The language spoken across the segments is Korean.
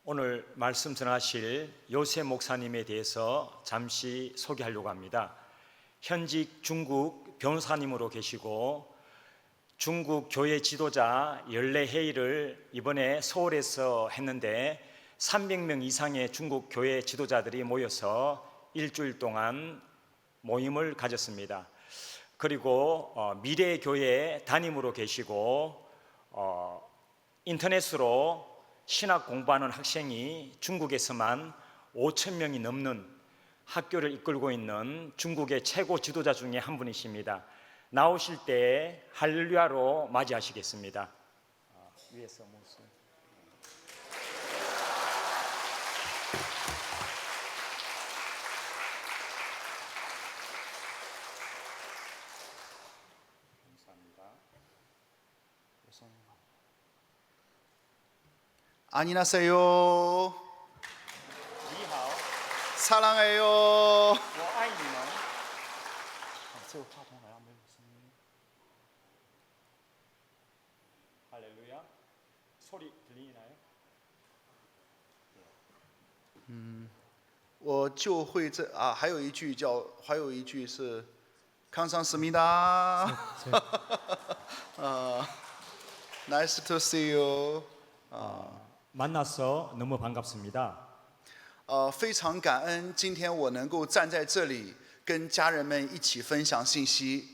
오늘 말씀 전하실 요셉 목사님에 대해서 잠시 소개하려고 합니다. 현직 중국 변호사님으로 계시고 중국 교회 지도자 연례회의를 이번에 서울에서 했는데 300명 이상의 중국 교회 지도자들이 모여서 일주일 동안 모임을 가졌습니다. 그리고 미래교회 담임으로 계시고 인터넷으로 신학 공부하는 학생이 중국에서만 5천 명이 넘는 학교를 이끌고 있는 중국의 최고 지도자 중에 한 분이십니다. 나오실 때 할렐루야로 맞이하시겠습니다. 위에서 모습. 감사합니다. 안녕하세요. 니하오. 사랑해요. 我爱你们. 할렐루야. 소리 들리나요? 我就会还有一句是감사합니다. Nice to see you. 만나서 너무 반갑습니다. 非常感恩今天我能够站在这里跟家人们一起分享信息。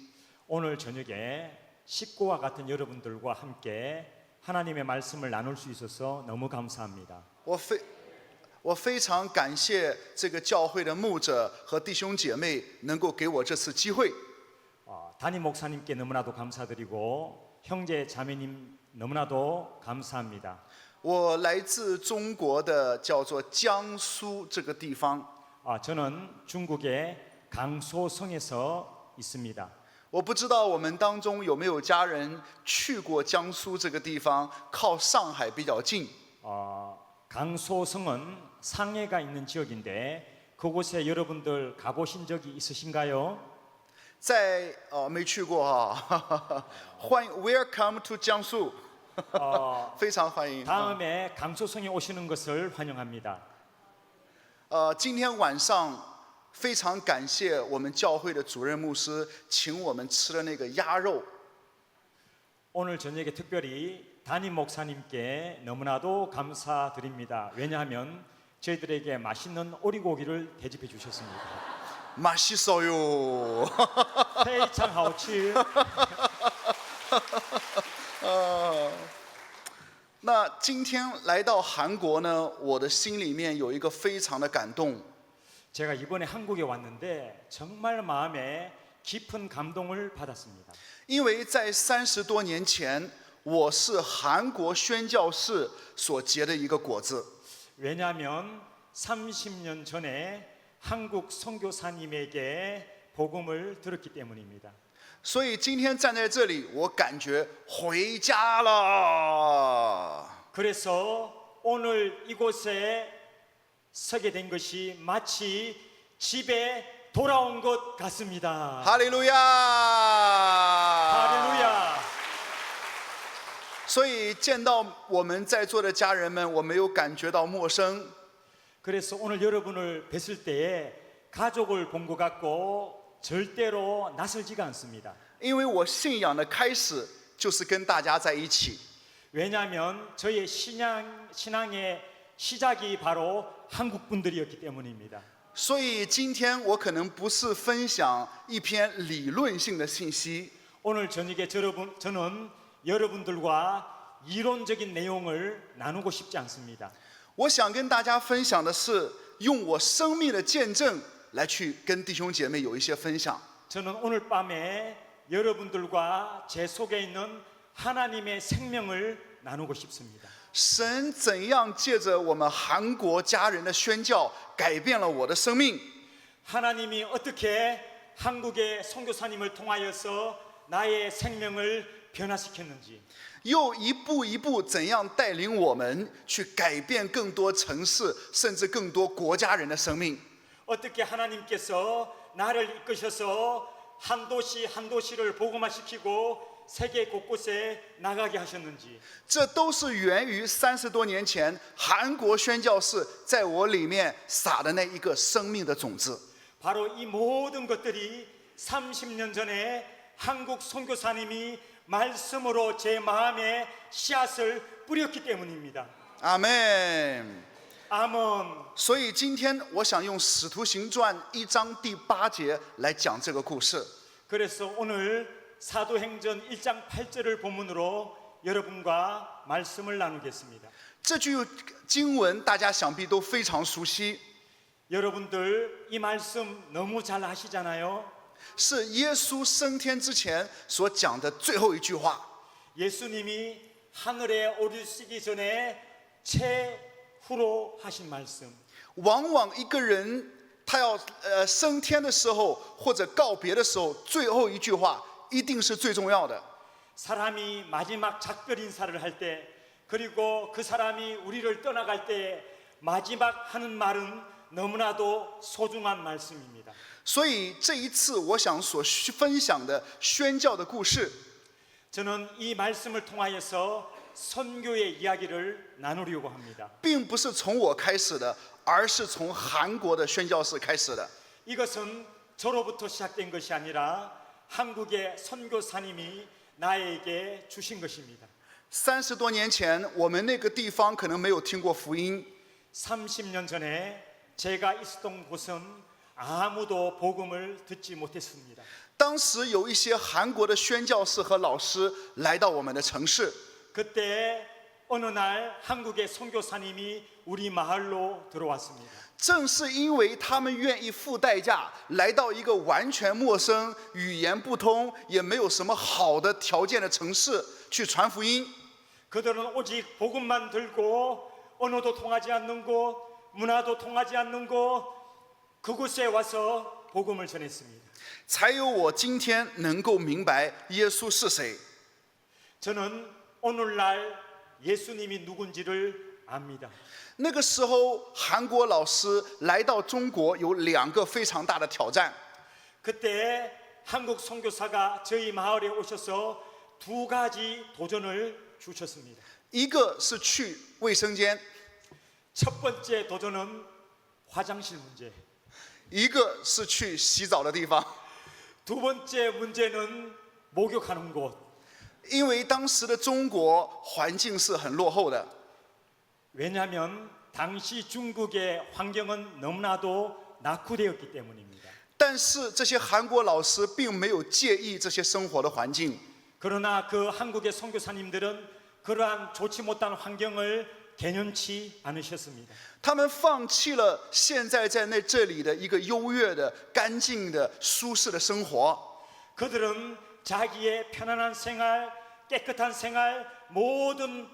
오늘 저녁에 식구와 같은 여러분들과 함께 하나님의 말씀을 나눌 수 있어서 너무 감사합니다. 我非常感谢这个教会的牧者和弟兄姐妹能够给我这次机会。 담임 목사님께 너무나도 감사드리고 형제 자매님 너무나도 감사합니다. 我来自中国的叫做江苏这个地方。 저는 중국의 강소성에서 있습니다. 我不知道我们当中有没有家人去过江苏这个地方，靠上海比较近。 강소성은 상해가 있는 지역인데 그곳에 여러분들 가보신 적이 있으신가요? 没去过啊，欢迎 Welcome to 江苏，非常欢迎。 다음에 강소성에 오시는 것을 환영합니다. 今天晚上非常感谢我们教会的主任牧师请我们吃了那个鸭肉。 오늘 저녁에 특별히 담임 목사님께 너무나도 감사드립니다. 왜냐하면 저희들에게 맛있는 오리고기를 대접해 주셨습니다. 맛있어요. 非常好吃. 那今天来到韩国呢，我的心里面有一个非常的感动。 제가 이번에 한국에 왔는데 정말 마음에 깊은 감동을 받았습니다. 因为在30多年前，我是韩国宣教士所结的一个果子。 왜냐하면 30년 전에 한국 선교사님에게 복음을 들었기 때문입니다. 所以今天站在这里，我感觉回家了。 그래서 오늘 이곳에 서게 된 것이 마치 집에 돌아온 것 같습니다. 哈利路亚！ 할렐루야. 所以见到我们在座的家人们，我没有感觉到陌生。 그래서 오늘 여러분을 뵀을 때에 가족을 본 것 같고 절대로 낯설지가 않습니다. 因为我信仰的开始就是跟大家在一起。 왜냐하면 저의 신앙의 시작이 바로 한국 분들이었기 때문입니다. 所以今天我可能不是分享一篇理论性的信息， 오늘 저녁에 저는 여러분들과 이론적인 내용을 나누고 싶지 않습니다. 我想跟大家分享的是用我生命的见证来去跟弟兄姐妹有一些分享。 저는 오늘 밤에 여러분들과 제 속에 있는 하나님의 생명을 나누고 싶습니다. 神怎样借着我们韩国家人的宣教改变了我的生命？ 하나님이 어떻게 한국의 선교사님을 통하여서 나의 생명을 변화시켰는지 又一步一步怎样带领我们去改变更多城市，甚至更多国家人的生命？ 어떻게 하나님께서 나를 이끄셔서 한 도시 한 도시를 복음화시키고 세계 곳곳에 나가게 하셨는지, 这都是源于30多年前韩国宣教士在我里面撒的那一个生命的种子。 바로 이 모든 것들이 30년 전에 한국 선교사님이 말씀으로 제 마음에 씨앗을 뿌렸기 때문입니다. 阿门。 아멘. 所以今天我想用《使徒行传》1章第8节来讲这个故事。 그래서 오늘 사도행전 1장 8절을 본문으로 여러분과 말씀을 나누겠습니다. 这句经文大家想必都非常熟悉， 여러분들 이 말씀 너무 잘 아시잖아요. 是耶稣升天之前所讲的最后一句话。 예수님이 하늘에 오르시기 전에 최후로 하신 말씀. 往往一个人他要升天的时候，或者告别的时候，最后一句话一定是最重要的。 사람이 마지막 작별 인사를 할 때, 그리고 그 사람이 우리를 떠나갈 때 마지막 하는 말은 너무나도 소중한 말씀입니다. 所以这一次我想所分享的宣教的故事， 저는 이 말씀을 통하여서 선교의 이야기를 나누려고 합니다. 并不是从我开始的，而是从韩国的宣教士开始的。 이것은 저로부터 시작된 것이 아니라 한국의 선교사님이 나에게 주신 것입니다. 30多年前，我们那个地方可能没有听过福音， 30년 전에 제가 있었던 곳은 아무도 복음을 듣지 못했습니다. 当时有一些韩国的宣教士和老师来到我们的城市， 그때 어느 날 한국의 선교사님이 우리 마을로 들어왔습니다. 正是因为他们愿意付代价来到一个完全陌生、语言不通、也没有什么好的条件的城市去传福音， 그들은 오직 복음만 들고 언어도 통하지 않는 곳, 문화도 통하지 않는 곳, 그곳에 와서 복음을 전했습니다. 才有我今天能够明白耶稣是谁。 저는 오늘날 예수님이 누군지를 압니다. 那个时候，韩国老师来到中国有2个非常大的挑战。 그때 한국 선교사가 저희 마을에 오셔서 2가지 도전을 주셨습니다. 一个是去卫生间， 첫 번째 도전은 화장실 문제. 一个是去洗澡的地方。 두 번째 문제는 목욕하는 곳. 因为当时的中国环境是很落后的， 왜냐하면 당시 중국의 환경은 너무나도 낙후되었기 때문입니다. 但是这些韩国老师并没有介意这些生活的环境， 그러나 그 한국의 선교사님들은 그러한 좋지 못한 환경을 개념치 않으셨습니다. 他们放弃了现在在这里的一个优越的、干净的、舒适的生活。 그들은 자기의 편안한 생활, 깨끗한 생활, 모든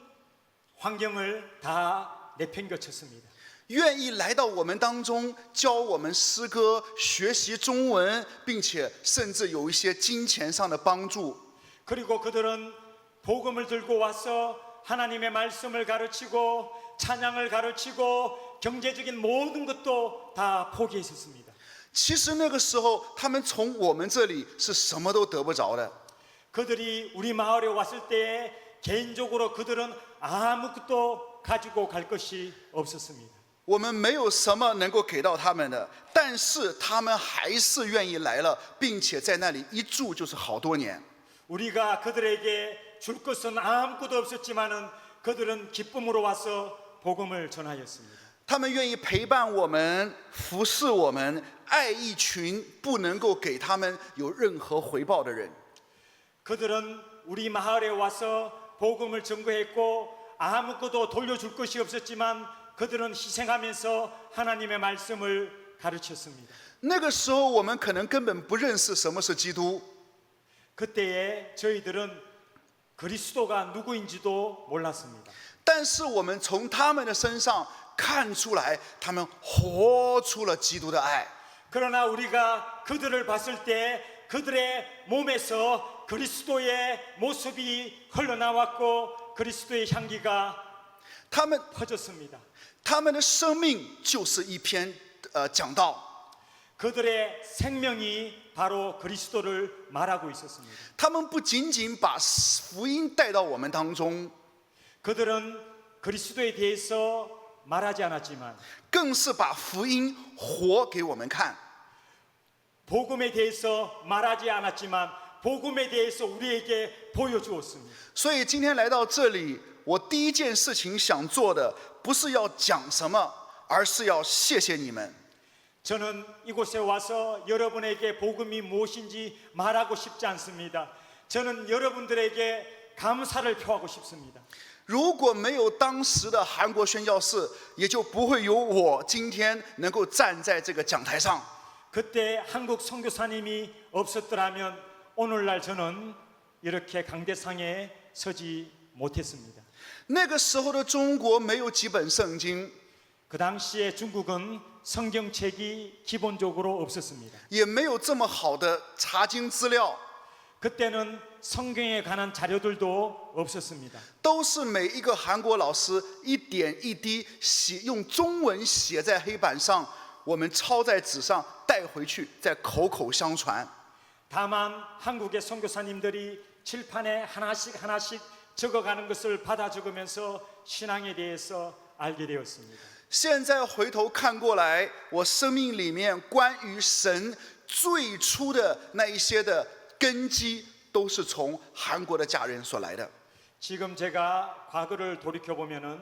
환경을 다 내팽겨쳤습니다. 愿意来到我们当中，教我们诗歌、学习中文，并且甚至有一些金钱上的帮助。 그리고 그들은 복음을 들고 와서 하나님의 말씀을 가르치고 찬양을 가르치고 경제적인 모든 것도 다 포기했었습니다. 其实那个时候，他们从我们这里是什么都得不着的。 그들이 우리 마을에 왔을 때 개인적으로 그들은 아무것도 가지고 갈 것이 없었습니다. 我们没有什么能够给到他们的，但是他们还是愿意来了，并且在那里一住就是好多年。 우리가 그들에게 줄 것은 아무것도 없었지만은 그들은 기쁨으로 와서 복음을 전하였습니다. 他们愿意陪伴我们、服侍我们，爱一群不能够给他们有任何回报的人。 그들은 우리 마을에 와서 복음을 전거했고 아무것도 돌려줄 것이 없었지만 그들은 희생하면서 하나님의 말씀을 가르쳤습니다. 那个时候，我们可能根本不认识什么是基督， 그때에 저희들은 그리스도가 누구인지도 몰랐습니다. 但是我们从他们的身上看出来，他们活出了基督的爱。 그러나 우리가 그들을 봤을 때 그들의 몸에서 그리스도의 모습이 흘러나왔고 그리스도의 향기가 他们 퍼졌습니다. 他们的生命就是一篇讲道。 그들의 생명이 바로 그리스도를 말하고 있었습니다. 他们不仅仅把福音带到我们当中， 그들은 그리스도에 대해서 말하지 않았지만 更是把福音活给我们看。 복음에 대해서 말하지 않았지만 복음에 대해서 우리에게 보여주었습니다. 所以今天来到这里，我第一件事情想做的，不是要讲什么，而是要谢谢你们。 저는 이곳에 와서 여러분에게 복음이 무엇인지 말하고 싶지 않습니다. 저는 여러분들에게 감사를 표하고 싶습니다. 如果没有当时的韩国宣教士，也就不会有我今天能够站在这个讲台上。 그때 한국 선교사님이 없었더라면 오늘날 저는 이렇게 강대상에 서지 못했습니다. 那个时候的中国没有几本圣经， 그 당시에 중국은 성경책이 기본적으로 없었습니다. 也没有这么好的查经资料， 그때는 성경에 관한 자료들도 없었습니다. 都是每一个韩国老师一点一滴写，用中文写在黑板上，我们抄在纸上带回去，再口口相传。 다만 한국의 선교사님들이 칠판에 하나씩 하나씩 적어가는 것을 받아 적으면서 신앙에 대해서 알게 되었습니다. 现在回头看过来，我生命里面关于神最初的那一些的根基，都是从韩国的家人所来的。 지금 제가 과거를 돌이켜 보면은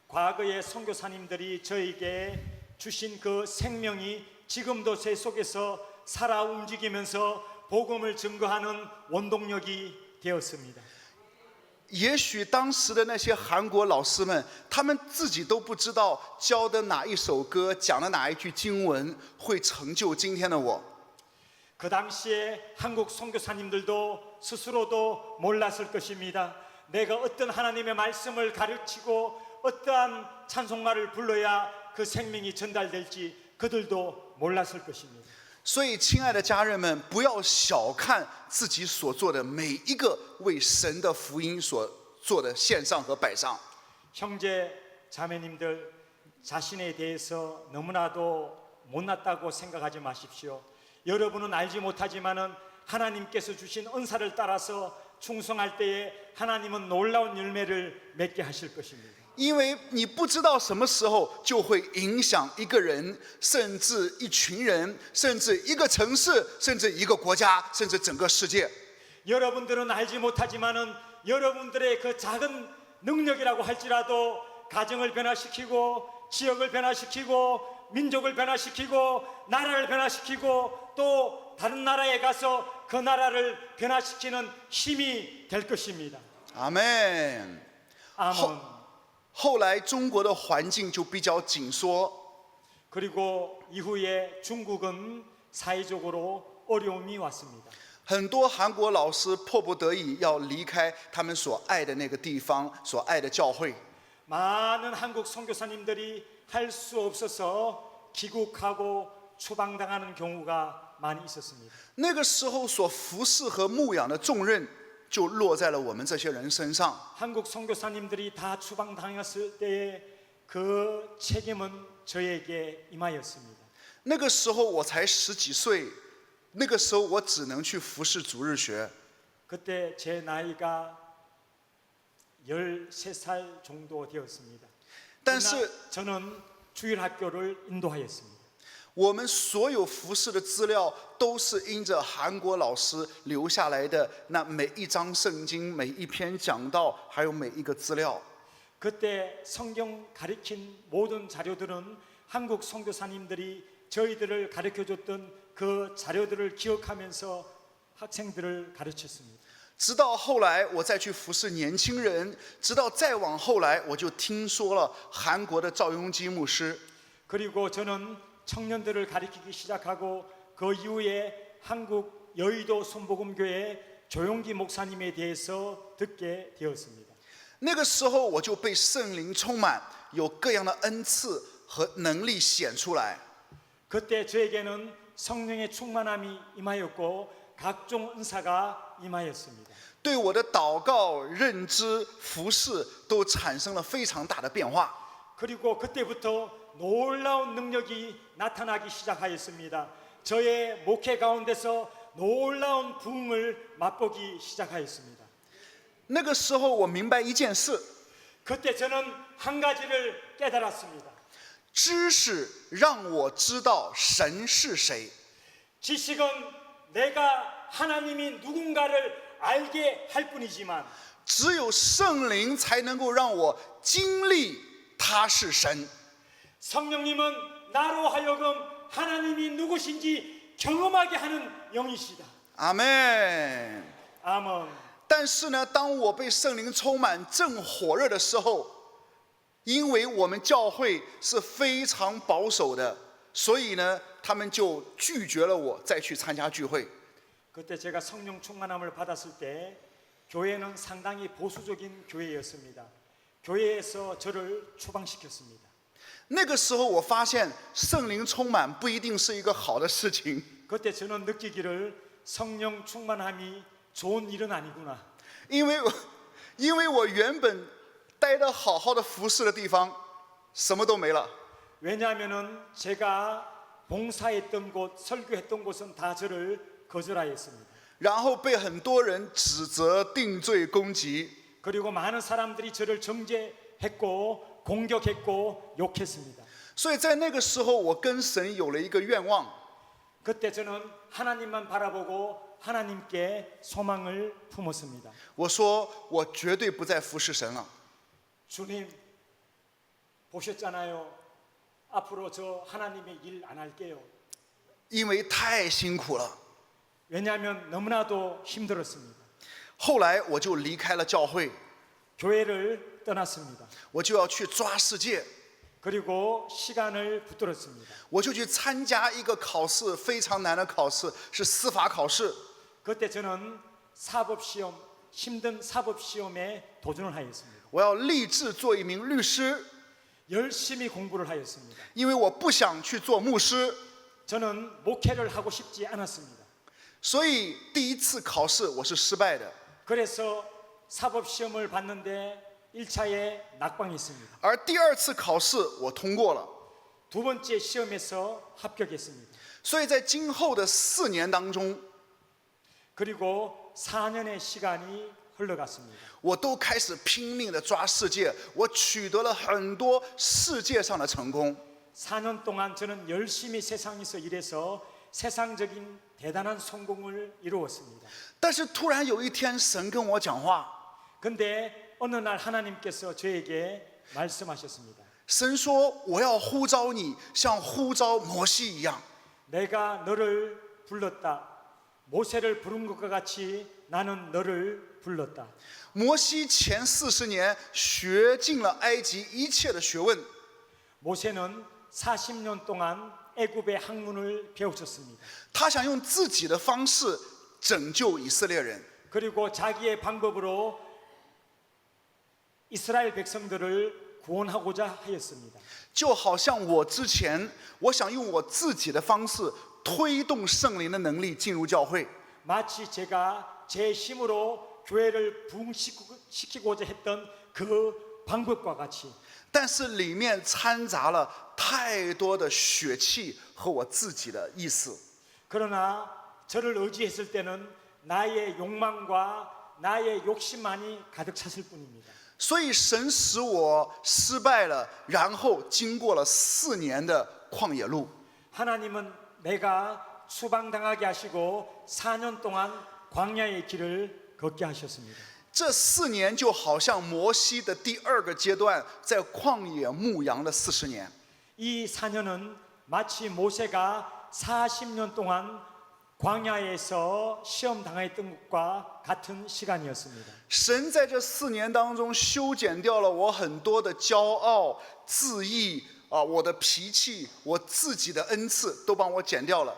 과거의 선교사님들이 저에게 주신 그 생명이 지금도 제 속에서 살아 움직이면서 복음을 증거하는 원동력이 되었습니다. 也许当时的那些韩国老师们，他们自己都不知道教的哪一首歌，讲的哪一句经文，会成就今天的我。 그 당시에 한국 선교사님들도 스스로도 몰랐을 것입니다. 내가 어떤 하나님의 말씀을 가르치고 어떠한 찬송가를 불러야 그 생명이 전달될지 그들도 몰랐을 것입니다. 所以，亲爱的家人们，不要小看自己所做的每一个为神的福音所做的献上和摆上。 형제 자매님들 자신에 대해서 너무나도 못났다고 생각하지 마십시오. 여러분은 알지 못하지만은 하나님께서 주신 은사를 따라서 충성할 때에 하나님은 놀라운 열매를 맺게 하실 것입니다. 因为你不知道什么时候就会影响一个人，甚至一群人，甚至一个城市，甚至一个国家，甚至整个世界。 여러분들은 알지 못하지만은 여러분들의 그 작은 능력이라고 할지라도 가정을 변화시키고 지역을 변화시키고 민족을 변화시키고 나라를 변화시키고 또 다른 나라에 가서 그 나라를 변화시키는 힘이 될 것입니다. 阿门。 아멘. 后来中国的环境就比较紧缩， 그리고 이후에 중국은 사회적으로 어려움이 왔습니다. 很多韩国老师迫不得已要离开他们所爱的那个地方，所爱的教会。 많은 한국 선교사님들이 할 수 없어서 귀국하고 추방당하는 경우가 많이 있었습니다. 那个时候所服侍和牧养的重任，就落在了我们这些人身上。 한국 선교사님들이 다 추방당했을 때의 그 책임은 저에게 임하였습니다. 那个时候我才10几岁，那个时候我只能去服侍主日学。 그때 제 나이가 13살 정도 되었습니다. 但是 그러나 저는 주일학교를 인도하였습니다. 我们所有服侍的资料，都是因着韩国老师留下来的那每一章圣经、每一篇讲道，还有每一个资料。 그때 성경 가르친 모든 자료들은 한국 선교사님들이 저희들을 가르쳐줬던 그 자료들을 기억하면서 학생들을 가르쳤습니다. 直到后来我再去服侍年轻人，直到再往后来，我就听说了韩国的赵雍基牧师。 그리고 저는 청년들을 가르치기 시작하고 그 이후에 한국 여의도 순복음교회 조용기 목사님에 대해서 듣게 되었습니다. 那个时候我就被圣灵充满，有各样的恩赐和能力显出来。 그때 저에게는 성령의 충만함이 임하였고 각종 은사가 임하였습니다. 对我的祷告、认知、服侍都产生了非常大的变化。 그리고 그때부터 놀라운 능력이 나타나기 시작하였습니다. 저의 목회 가운데서 놀라운 부흥을 맛보기 시작하였습니다. 那个时候我明白一件事， 그때 저는 한 가지를 깨달았습니다. 知识让我知道神是谁， 지식은 내가 하나님이 누군가를 알게 할 뿐이지만 只有圣灵才能够让我经历他是神。 성령님은 나로 하여금 하나님이 누구신지 경험하게 하는 영이시다. 阿门。 아멘. 但是呢，当我被圣灵充满正火热的时候，因为我们教会是非常保守的，所以呢，他们就拒绝了我再去参加聚会。 그때 제가 성령 충만함을 받았을 때 교회는 상당히 보수적인 교회였습니다. 교회에서 저를 추방시켰습니다. 那个时候，我发现圣灵充满不一定是一个好的事情， 그때 저는 느끼기를 성령 충만함이 좋은 일은 아니구나. 因为我原本待得好好的服侍的地方，什么都没了。 왜냐하면은 제가 봉사했던 곳, 설교했던 곳은 다 저를 거절하였습니다. 然后被很多人指责、定罪、攻击， 그리고 많은 사람들이 저를 정죄했고 공격했고 욕했습니다. 所以在那个时候，我跟神有了一个愿望， 그때 저는 하나님만 바라보고 하나님께 소망을 품었습니다. 我说我绝对不再服侍神了， 주님 보셨잖아요. 앞으로 저 하나님의 일 안 할게요. 因为太辛苦了。 왜냐하면 너무나도 힘들었습니다. 后来我就离开了教会， 교회를 떠났습니다. 我就要去抓世界， 그리고 시간을 붙들었습니다. 我就去参加一个考试，非常难的考试，是司法考试。 그때 저는 사법시험, 힘든 사법시험에 도전을 하였습니다. 我要立志做一名律师， 열심히 공부를 하였습니다. 因为我不想去做牧师， 저는 목회를 하고 싶지 않았습니다. 所以第一次考试我是失败的， 그래서 사법시험을 봤는데 1차에 낙방이 있습니다. 而第二次考试我通过了。 두 번째 시험에서 합격했습니다. 所以在今后的4年当中， 그리고 4년의 시간이 흘러갔습니다. 我都开始拼命的抓世界，我取得了很多世界上的成功。 4년 동안 저는 열심히 세상에서 일해서 세상적인 대단한 성공을 이루었습니다. 但是突然有一天，神跟我讲话， 근데 어느 날 하나님께서 저에게 말씀하셨습니다. 神说我要呼召你，像呼召摩西一样。 내가 너를 불렀다. 모세를 부른 것과 같이 나는 너를 불렀다. 摩西前40年学尽了埃及一切的学问， 모세는 40년 동안 애굽의 학문을 배우셨습니다. 他想用自己的方式拯救以色列人。 그리고 자기의 방법으로 이스라엘 백성들을 구원하고자 하였습니다. 就好像我之前，我想用我自己的方式推动圣灵的能力进入教会， 마치 제가 제 힘으로 교회를 부흥시키고자 했던 그 방법과 같이 但是里面掺杂了太多的血气和我自己的意思。 그러나 저를 의지했을 때는 나의 욕망과 나의 욕심만이 가득 찼을 뿐입니다. 所以神使我失败了，然后经过了4年的旷野路。 하나님은 내가 추방당하게 하시고 4년 동안 광야의 길을 걷게 하셨습니다. 这4年就好像摩西的第2个阶段，在旷野牧羊的40年。 이 4년은 마치 모세가 40년 동안 광야에서 시험 당했던 것과 같은 시간이었습니다. 神在这4年当中修剪掉了我很多的骄傲、自义啊，我的脾气，我自己的恩赐都帮我剪掉了。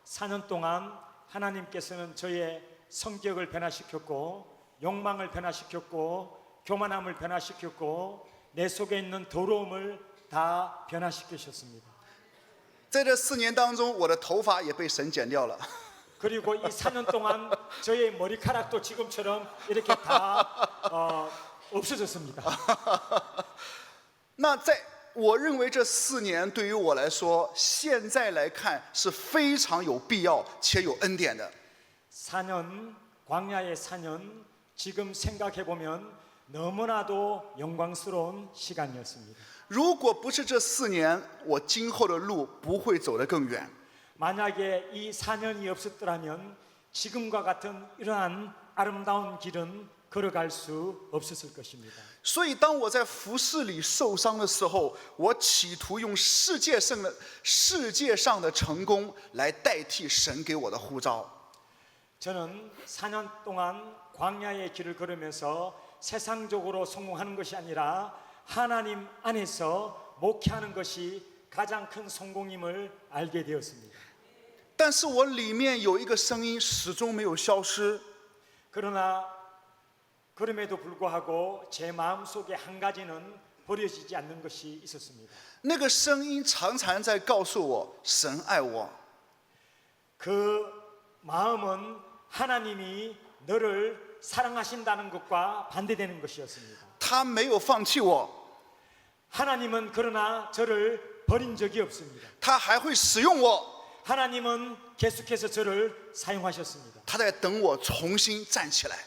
4년 동안 하나님께서는 저의 성격을 변화시켰고 욕망을 변화시켰고 교만함을 변화시켰고 내 속에 있는 더러움을 다 변화시키셨습니다. 在这4年当中，我的头发也被神剪掉了。 그리고 이 4년 동안 저의 머리카락도 지금처럼 이렇게 다 없어졌습니다. 那在我认为这4年对于我来说，现在来看是非常有必要且有恩典的。 4년 광야의 4년 지금 생각해 보면 너무나도 영광스러운 시간이었습니다. 如果不是这4年，我今后的路不会走得更远。 만약에 이 4년이 없었더라면 지금과 같은 이러한 아름다운 길은 걸어갈 수 없었을 것입니다. 所以，当我在服事里受伤的时候，我企图用世界上的成功来代替神给我的呼召。 저는 4년 동안 광야의 길을 걸으면서 세상적으로 성공하는 것이 아니라 하나님 안에서 목회하는 것이 가장 큰 성공임을 알게 되었습니다. 但是我里面有一个声音始终没有消失， 그러나 그럼에도 불구하고 제 마음속에 한 가지는 버려지지 않는 것이 있었습니다. 那个声音常常在告诉我，神爱我。 그 마음은 하나님이 너를 사랑하신다는 것과 반대되는 것이었습니다. 他没有放弃我， 하나님은 그러나 저를 버린 적이 없습니다. 他还会使用我， 하나님은 계속해서 저를 사용하셨습니다. 他在等我重新站起来。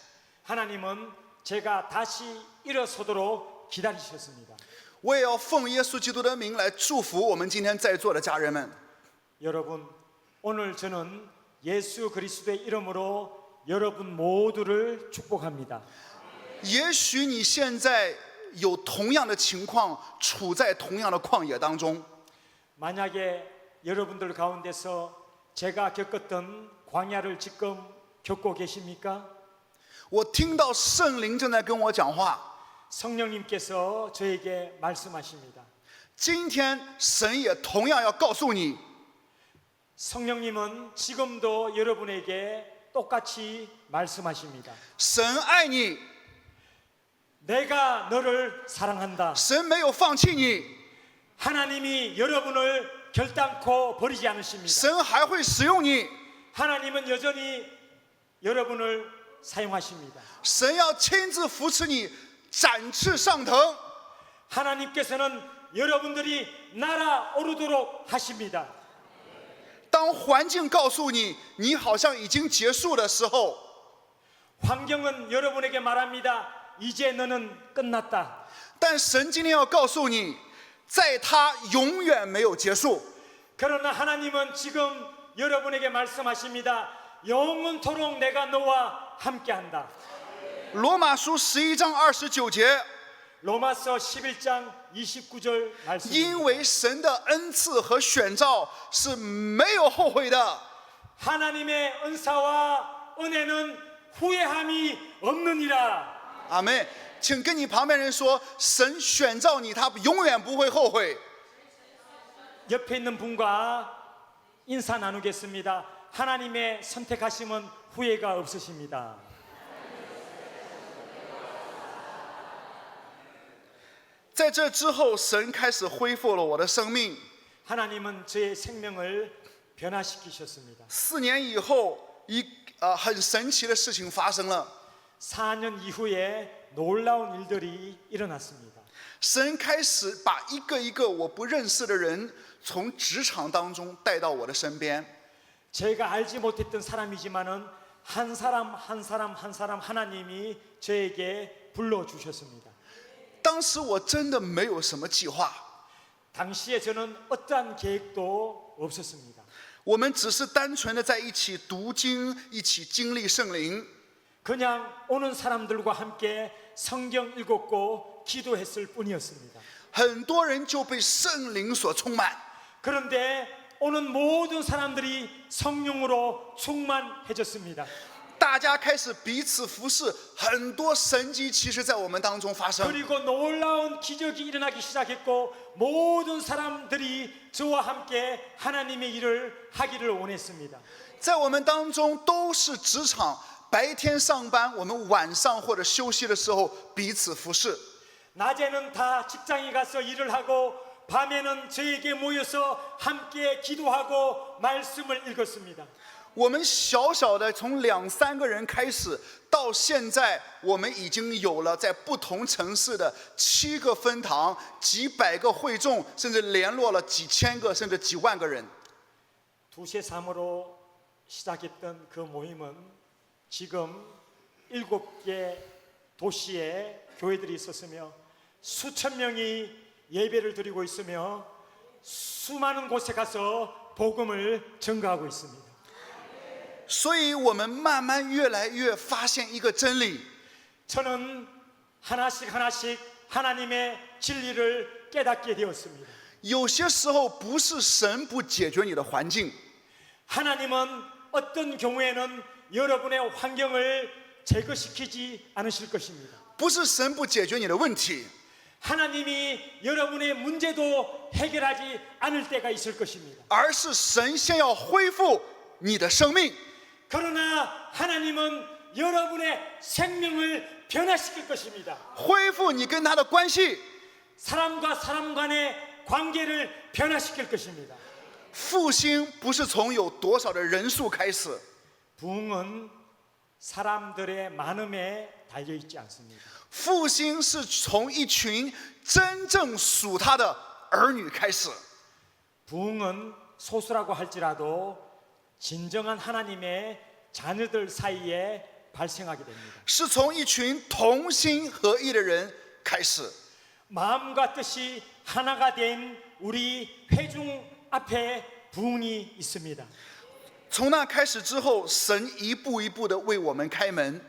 하나님은 제가 다시 일어서도록 기다리셨습니다. 我也要奉耶稣基督的名来祝福我们今天在座的家人们。 여러분, 오늘 저는 예수 그리스도의 이름으로 여러분 모두를 축복합니다. 也许你现在有同样的情况，处在同样的旷野当中。 만약에 여러분들 가운데서 제가 겪었던 광야를 지금 겪고 계십니까? 我听到圣灵正在跟我讲话。 성령님께서 저에게 말씀하십니다. 今天神也同样要告诉你， 성령님은 지금도 여러분에게 똑같이 말씀하십니다. 神爱你， 내가 너를 사랑한다. 神没有放弃你， 하나님이 여러분을 결단코 버리지 않으십니다. 神还会使用你， 하나님은 여전히 여러분을 사용하십니다. 神要亲自扶持你，展翅上腾。 하나님께서는 여러분들이 날아오르도록 하십니다. 当环境告诉你，你好像已经结束的时候， 환경은 여러분에게 말합니다. 이제 너는 끝났다. 但神今天要告诉你，在他永远没有结束。 그러나 하나님은 지금 여러분에게 말씀하십니다. 영원토록 내가 너와 함께한다. 罗马书11章29节， 로마서 11장 29절 因 말씀입니다. 为神的恩赐和选召是没有后悔的。 하나님의 은사와 은혜는 후회함이 없느니라. 阿妹，请跟你旁边人说，神选召你，他永远不会后悔。 옆에 있는 분과 인사 나누겠습니다. 하나님의 선택하심은 후회가 없으십니다. 在这之后，神开始恢复了我的生命。 하나님은 저의 생명을 변화시키셨습니다. 4年以后，很神奇的事情发生了。 4년 이후에 놀라운 일들이 일어났습니다. 神开始把一个一个我不认识的人从职场当中带到我的身边。 제가 알지 못했던 사람이지만은 한 사람 한 사람 한 사람 하나님이 저에게 불러주셨습니다. 当时我真的没有什么计划， 당시에 저는 어떠한 계획도 없었습니다. 我们只是单纯的在一起读经，一起经历圣灵。 그냥 오는 사람들과 함께 성경 읽었고 기도했을 뿐이었습니다. 很多人就被圣灵所充满。 그런데 오는 모든 사람들이 성령으로 충만해졌습니다. 大家开始彼此服侍，很多神迹其实在我们当中发生。 그리고 놀라운 기적이 일어나기 시작했고 모든 사람들이 저와 함께 하나님의 일을 하기를 원했습니다. 在我们当中都是职场，白天上班，我们晚上或者休息的时候彼此服侍。 낮에는 다 직장에 가서 일을 하고 밤에는 저에게 모여서 함께 기도하고 말씀을 읽었습니다. 我们小小的从2-3个人开始，到现在我们已经有了在不同城市的7个分堂、几百个会众，甚至联络了几千个甚至几万个人。 두세 삼으로 시작했던 그 모임은 지금 7개 도시에 교회들이 있었으며 수천 명이 예배를 드리고 있으며 수많은 곳에 가서 복음을 전가하고 있습니다. 所以我们慢慢越来越发现一个真理， 저는 하나씩 하나씩 하나님의 진리를 깨닫게 되었습니다. 有些时候不是神不解决你的环境， 하나님은 어떤 경우에는 여러분의 환경을 제거시키지 않으실 것입니다. 不是神不解决你的问题， 하나님이 여러분의 문제도 해결하지 않을 때가 있을 것입니다. 而是神先要恢复你的生命。 그러나 하나님은 여러분의 생명을 변화시킬 것입니다. 恢复你跟他的关系， 사람과 사람 간의 관계를 변화시킬 것입니다. 复兴不是从有多少的人数开始， 부흥은 사람들의 많음에 달려 있지 않습니다. 复兴是从一群真正属他的儿女开始。 부흥은 소수라고 할지라도 진정한 하나님의 자녀들 사이에 발생하게 됩니다. 是从一群同心合意的人开始。 마음과 뜻이 하나가 된 우리 회중 앞에 부흥이 있습니다. 从那开始之后，神一步一步的为我们开门。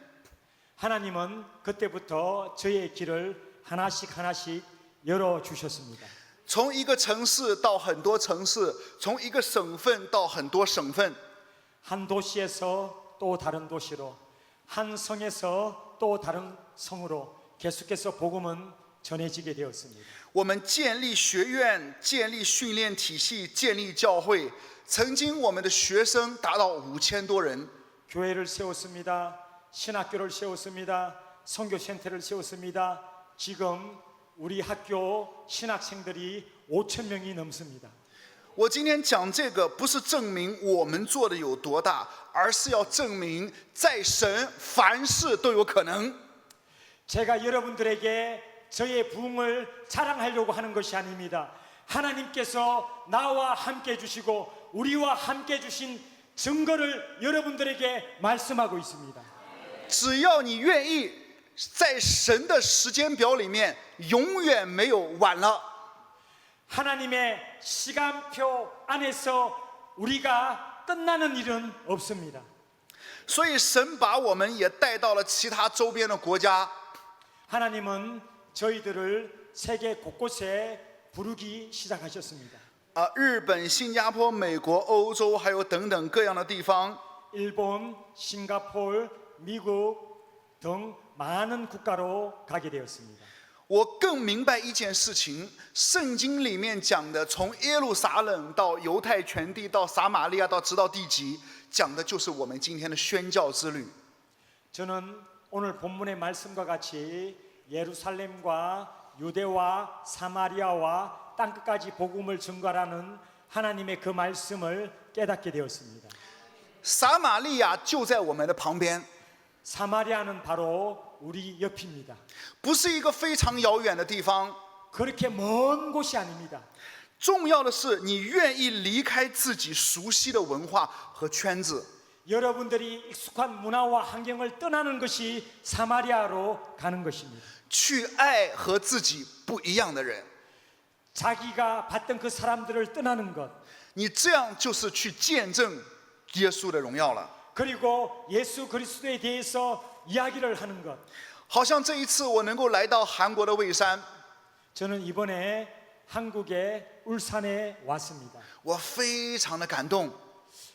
하나님은 그때부터 저의 길을 하나씩 하나씩 열어주셨습니다. 从一个城市到很多城市，从一个省份到很多省份， 한 도시에서 또 다른 도시로, 한 성에서 또 다른 성으로 계속해서 복음은 전해지게 되었습니다. 我们建立学院，建立训练体系，建立教会。曾经我们的学生达到5000多人， 교회를 세웠습니다. 신학교를 세웠습니다. 선교센터를 세웠습니다. 지금 우리 학교 신학생들이 5,000명이 넘습니다. 我今天讲这个，不是证明我们做的有多大，而是要证明在神凡事都有可能。 제가 여러분들에게 저의 부흥을 자랑하려고 하는 것이 아닙니다. 하나님께서 나와 함께 주시고 우리와 함께 주신 증거를 여러분들에게 말씀하고 있습니다. 只要你愿意，在神的时间表里面，永远没有晚了。 하나님의 시간표 안에서 우리가 끝나는 일은 없습니다. 所以神把我们也带到了其他周边的国家。 하나님은 저희들을 세계 곳곳에 부르기 시작하셨습니다. 日本、新加坡、美国、欧洲，还有等等各样的地方。 일본, 싱가포르, 미국 등 많은 국가로 가게 되었습니다. 我更明白一件事情，圣经里面讲的，从耶路撒冷到犹太全地，到撒玛利亚，到直到地极，讲的就是我们今天的宣教之旅。 저는 오늘 본문의 말씀과 같이 예루살렘과 유대와 사마리아와 땅끝까지 복음을 전가하는 하나님의 그 말씀을 깨닫게 되었습니다. 撒玛利亚就在我们的旁边， 사마리아는 바로 우리 옆입니다. 不是一个非常遥远的地方。 그렇게 먼 곳이 아닙니다. 重要的是，你愿意离开自己熟悉的文化和圈子， 여러분들이 익숙한 문화와 환경을 떠나는 것이 사마리아로 가는 것입니다. 去爱和自己不一样的人。 자기가 봤던 그 사람들을 떠나는 것, 你这样就是去见证耶稣的荣耀了。 그리고 예수 그리스도에 대해서 이야기를 하는 것. 好像这一次我能够来到韩国的蔚山， 저는 이번에 한국의 울산에 왔습니다. 我非常的感动。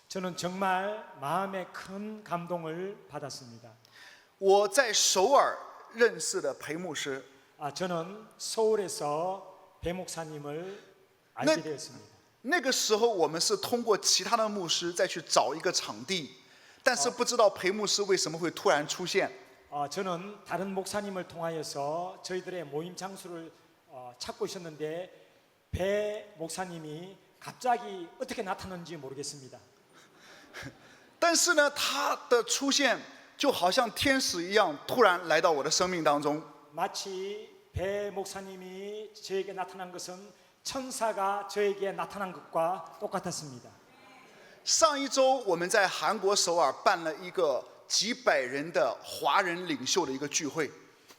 저는 정말 마음에 큰 감동을 받았습니다. 我在首尔认识的裴牧师， 저는 서울에서 배 목사님을 네. 알게 되었습니다. 那个时候我们是通过其他的牧师再去找一个场地，但是不知道裴牧师为什么会突然出现。 저는 다른 목사님을 통하여서 저희들의 모임 장소를 찾고 있었는데 배 목사님이 갑자기 어떻게 나타났는지 모르겠습니다. 但是呢，他的出现就好像天使一样，突然来到我的生命当中。 마치 배 목사님이 저에게 나타난 것은 천사가 저에게 나타난 것과 똑같았습니다. 上一周我们在韩国首尔办了一个几百人的华人领袖的一个聚会。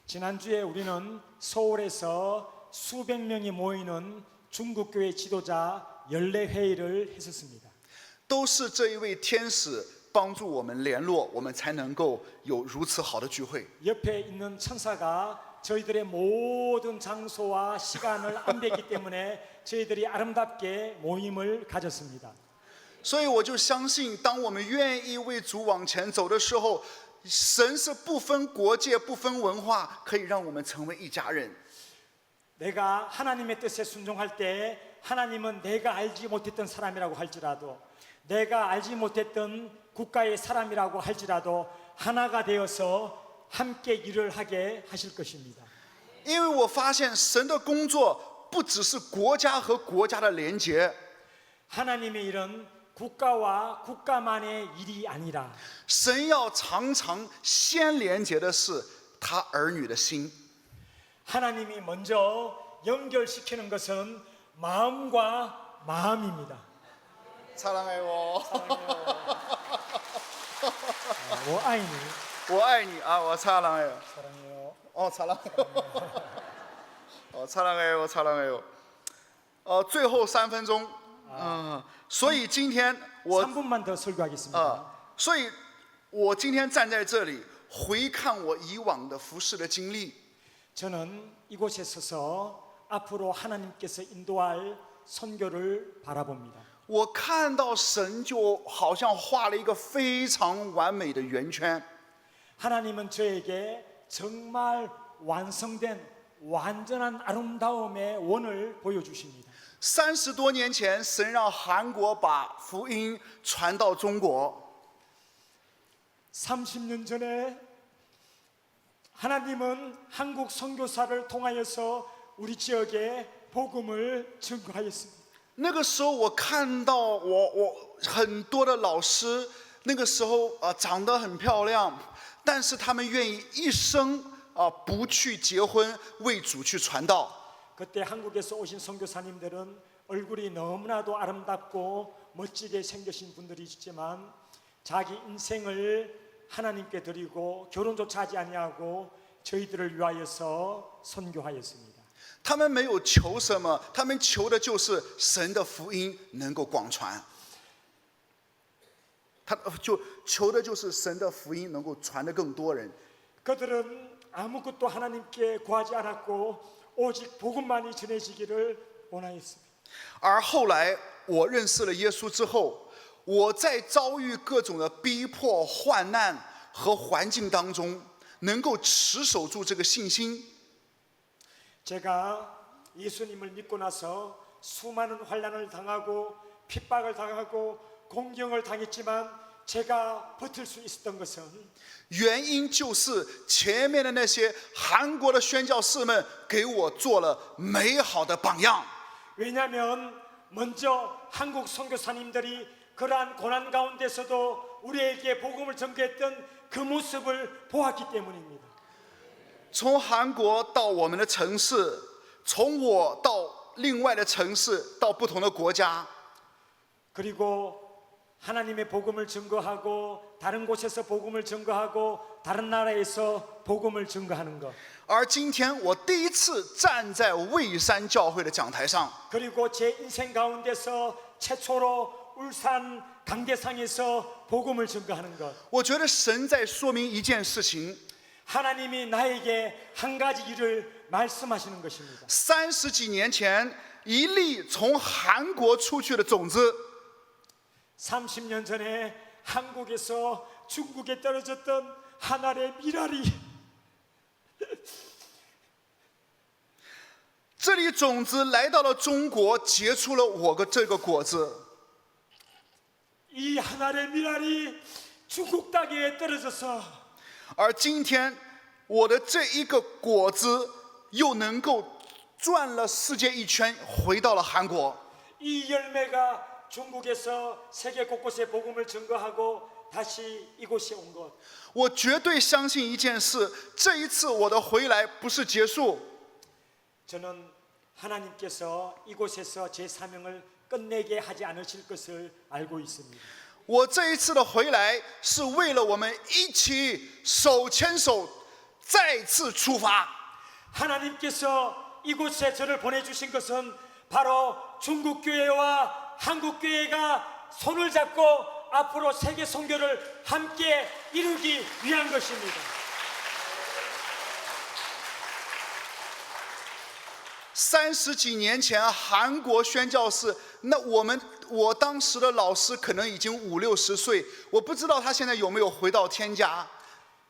지난주에 우리는 서울에서 수백 명이 모이는 중국 교회 지도자 연례 회의를 했었습니다. 都是这一位天使帮助我们联络，我们才能够有如此好的聚会。 옆에 있는 천사가 저희들의 모든 장소와 시간을 안배했기 때문에 저희들이 아름답게 모임을 가졌습니다. 所以我就相信，当我们愿意为主往前走的时候，神是不分国界、不分文化，可以让我们成为一家人。 내가 하나님의 뜻에 순종할 때 하나님은 내가 알지 못했던 사람이라고 할지라도 내가 알지 못했던 국가의 사람이라고 할지라도 하나가 되어서 함께 일을 하게 하실 것입니다. 因为我发现神的工作不只是国家和国家的连结， 하나님의 일은 국가와 국가만의 일이 아니라 神要常常先连结的是他儿女的心。 하나님이 먼저 연결시키는 것은 마음과 마음입니다. 사랑해요. 我爱你，我爱你啊，我사랑해요. 사랑해요. 사랑해요. 사랑해요, 사랑해요. 最后3分钟，所以今天我 3분만 더 설교하겠습니다. 所以我今天站在这里，回看我以往的服侍的经历， 저는 이곳에 서서 앞으로 하나님께서 인도할 선교를 바라봅니다. 我看到神就好像画了一个非常完美的圆圈。 하나님은 저에게 정말 완성된 완전한 아름다움의 원을 보여주십니다. 30多年前，神让韩国把福音传到中国。 30년 전에 하나님은 한국 선교사를 통하여서 우리 지역에 복음을 증거하였습니다. 那个时候，我看到我很多的老师，那个时候长得很漂亮，但是他们愿意一生不去结婚，为主去传道。 그때 한국에서 오신 선교사님들은 얼굴이 너무나도 아름답고 멋지게 생기신 분들이시지만 자기 인생을 하나님께 드리고 결혼조차 하지 아니하고 저희들을 위하여서 선교하였습니다. 他们没有求什么，他们求的就是神的福音能够广传。他就求的就是神的福音能够传得更多人。 그들은 아무것도 하나님께 구하지 않았고 오직 복음만이 전해지기를 원하였습니다. 而后来我认识了耶稣之后，我在遭遇各种的逼迫、患难和环境当中，能够持守住这个信心。 제가 예수님을 믿고 나서 수많은 환난을 당하고 핍박을 당하고 공경을 당했지만 제가 버틸 수 있었던 것은 原因就是前面的那些韩国的宣教士们给我做了美好的榜样。 왜냐하면 먼저 한국 선교사님들이 그러한 고난 가운데서도 우리에게 복음을 전개했던 그 모습을 보았기 때문입니다. 从韩国到我们的城市，从我到另外的城市，到不同的国家， 그리고 하나님의 복음을 증거하고 다른 곳에서 복음을 증거하고 다른 나라에서 복음을 증거하는 것. 而今天我第一次站在蔚山教会的讲台上， 그리고 제 인생 가운데서 최초로 울산 강대상에서 복음을 증거하는 것. 我觉得神在说明一件事情： 하나님이 나에게 한 가지 일을 말씀하시는 것입니다. 30几年前一粒从韩国出去的种子， 30년 전에 한국에서 중국에 떨어졌던 한 알의 미랄이 这粒种子来到了中国，结出了我的这个果子。 이 한 알의 미랄이 중국 땅에 떨어져서 而今天，我的这一个果子又能够转了世界一圈，回到了韩国。 이 열매가 중국에서 세계 곳곳에 복음을 증거하고 다시 이곳에 온 것. 我绝对相信一件事，这一次我的回来不是结束， 저는 하나님께서 이곳에서 제 사명을 끝내게 하지 않으실 것을 알고 있습니다. 我这一次的回来是为了我们一起手牵手再次出发。 하나님께서 이곳에 저를 보내주신 것은 바로 중국 교회와 한국 교회가 손을 잡고 앞으로 세계 선교를 함께 이루기 위한 것입니다. 30几年前，韩国宣教士，那我当时的老师可能已经50、60岁，我不知道他现在有没有回到天家。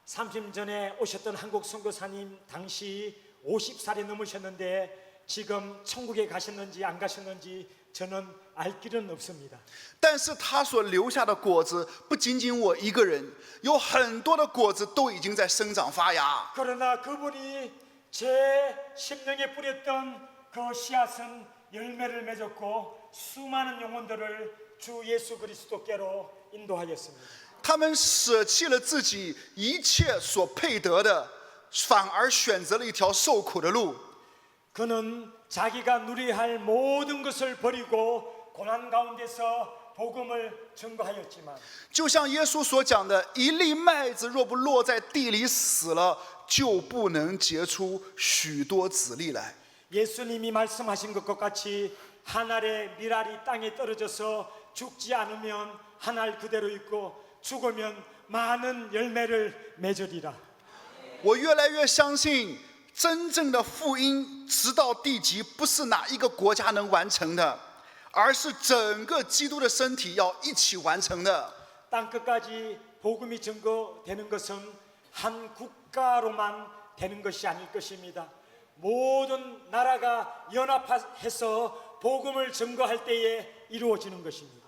30년 전에 오셨던 한국 선교사님 당시 50살이 넘으셨는데 지금 천국에 가셨는지 안 가셨는지 저는 알 길은 없습니다. 但是他所留下的果子，不仅仅我一个人，有很多的果子都已经在生长发芽。 그러나 그분이 제 심령에 뿌렸던 그 씨앗은 열매를 맺었고 수많은 영혼들을 주 예수 그리스도께로 인도하였습니다. 他们舍弃了自己一切所配得的，反而选择了一条受苦的路。 그는 자기가 누려야 할 모든 것을 버리고 고난 가운데서 복음을 증거하였지만 就像耶稣所讲的，一粒麦子若不落在地里死了，就不能结出许多子粒来。 예수님이 말씀하신 것과 같이 한 알의 밀알이 땅에 떨어져서 죽지 않으면 한 알 그대로 있고 죽으면 많은 열매를 맺으리라. 我越来越相信，真正的福音直到地极，不是哪一个国家能完成的，而是整个基督的身体要一起完成的。 땅 끝까지 복음이 증거되는 것은 한 국가로만 되는 것이 아닐 것입니다. 모든 나라가 연합해서 복음을 증거할 때에 이루어지는 것입니다.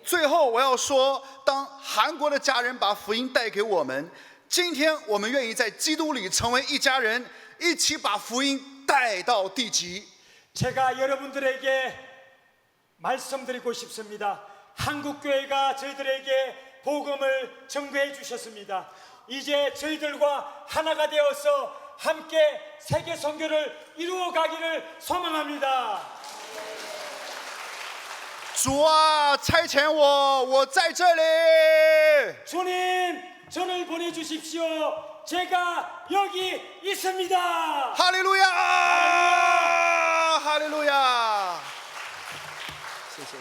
最后我要说，当韩国的家人把福音带给我们，今天我们愿意在基督里成为一家人，一起把福音带到地极。 제가 여러분들에게 말씀드리고 싶습니다. 한국 교회가 저희들에게 복음을 증거해 주셨습니다. 이제 저희들과 하나가 되어서 함께 세계 선교를 이루어 가기를 소망합니다. 主啊，差遣我，我在这里。 주님, 저를 보내 주십시오. 제가 여기 있습니다. 哈利路亚，哈利路亚。谢谢。